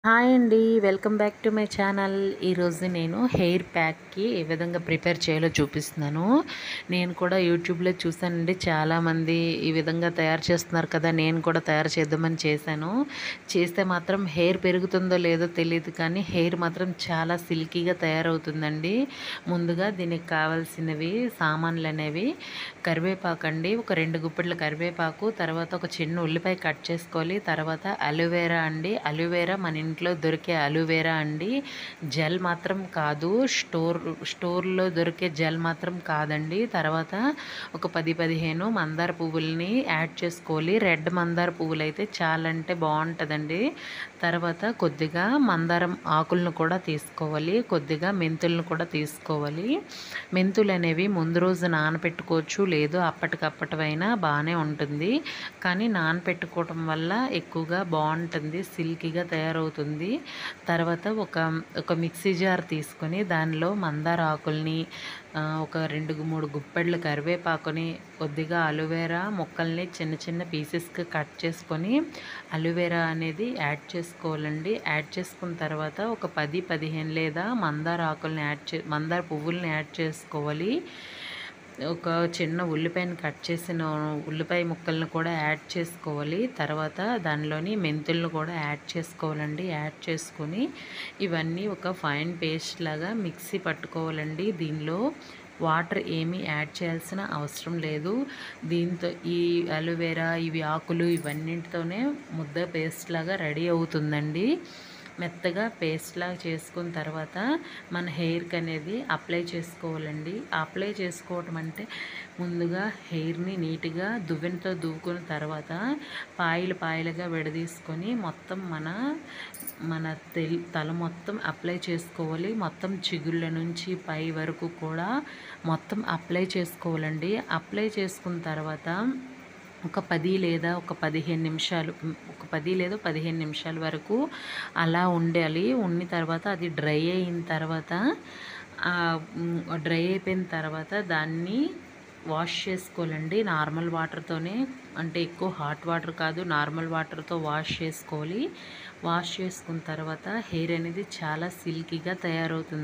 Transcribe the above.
Hi అండి, welcome back to my channel. ఈరోజు నేను హెయిర్ ప్యాక్కి ఏ విధంగా ప్రిపేర్ చేయాలో చూపిస్తున్నాను. నేను కూడా యూట్యూబ్లో చూసానండి, చాలామంది ఈ విధంగా తయారు చేస్తున్నారు కదా, నేను కూడా తయారు చేద్దామని చేశాను. చేస్తే మాత్రం హెయిర్ పెరుగుతుందో లేదో తెలియదు, కానీ హెయిర్ మాత్రం చాలా సిల్కీగా తయారవుతుందండి. ముందుగా దీనికి కావాల్సినవి సామాన్లు అనేవి కరివేపాకు అండి, ఒక 2 గుప్పెట్ల కరివేపాకు, తర్వాత ఒక చిన్న ఉల్లిపాయ కట్ చేసుకోవాలి. తర్వాత అలోవెరా అండి, అలోవెరా మన ఇంట్లో దొరికే అలోవెరా అండి, జెల్ మాత్రం కాదు, స్టోర్లో దొరికే జెల్ మాత్రం కాదండి. తర్వాత ఒక 10-15 మందార పువ్వుల్ని యాడ్ చేసుకోవాలి. రెడ్ మందార పువ్వులు అయితే చాలా అంటే బాగుంటుందండి. తర్వాత కొద్దిగా మందారం ఆకులను కూడా తీసుకోవాలి, కొద్దిగా మెంతులను కూడా తీసుకోవాలి. మెంతులు అనేవి ముందు రోజు నానపెట్టుకోవచ్చు, లేదు అప్పటికప్పటివైనా బాగానే ఉంటుంది, కానీ నానపెట్టుకోవటం వల్ల ఎక్కువగా బాగుంటుంది, సిల్కీగా తయారవుతుంది. తర్వాత ఒక మిక్సీ జార్ తీసుకొని దానిలో మందార ఆకుల్ని, ఒక 2-3 గుప్పెళ్ళు కరివేపాకుని, కొద్దిగా అలోవెరా ముక్కల్ని చిన్న చిన్న పీసెస్కి కట్ చేసుకొని అలోవెరా అనేది యాడ్ చేసుకోవాలండి. యాడ్ చేసుకున్న తర్వాత ఒక 10-15 లేదా మందార ఆకుల్ని మందార పువ్వుల్ని యాడ్ చేసుకోవాలి. ఒక చిన్న ఉల్లిపాయను కట్ చేసిన ఉల్లిపాయ ముక్కలను కూడా యాడ్ చేసుకోవాలి. తర్వాత దానిలోని మెంతులను కూడా యాడ్ చేసుకోవాలండి. యాడ్ చేసుకొని ఇవన్నీ ఒక ఫైన్ పేస్ట్ లాగా మిక్సీ పట్టుకోవాలండి. దీనిలో వాటర్ ఏమీ యాడ్ చేయాల్సిన అవసరం లేదు. దీంతో ఈ అలోవెరా, ఇవి ఆకులు, ఇవన్నింటితోనే ముద్ద పేస్ట్ లాగా రెడీ అవుతుందండి. మెత్తగా పేస్ట్ లాగా చేసుకున్న తర్వాత మన హెయిర్కి అనేది అప్లై చేసుకోవాలండి. అప్లై చేసుకోవటం అంటే ముందుగా హెయిర్ని నీట్గా దువ్వెనతో దువ్వుకున్న తర్వాత పాయలుగా విడదీసుకొని మొత్తం మన తల మొత్తం అప్లై చేసుకోవాలి. మొత్తం చిగుళ్ళ నుంచి పై వరకు కూడా మొత్తం అప్లై చేసుకోవాలండి. అప్లై చేసుకున్న తర్వాత ఒక 10 లేదా 15 నిమిషాల వరకు అలా ఉండాలి. ఉన్న తర్వాత అది డ్రై అయిపోయిన తర్వాత దాన్ని వాష్ చేసుకోవాలండి. నార్మల్ వాటర్తోనే, అంటే ఎక్కువ హాట్ వాటర్ కాదు, నార్మల్ వాటర్తో వాష్ చేసుకోవాలి. వాష్ చేసుకున్న తర్వాత హెయిర్ అనేది చాలా సిల్కీగా తయారవుతుంది.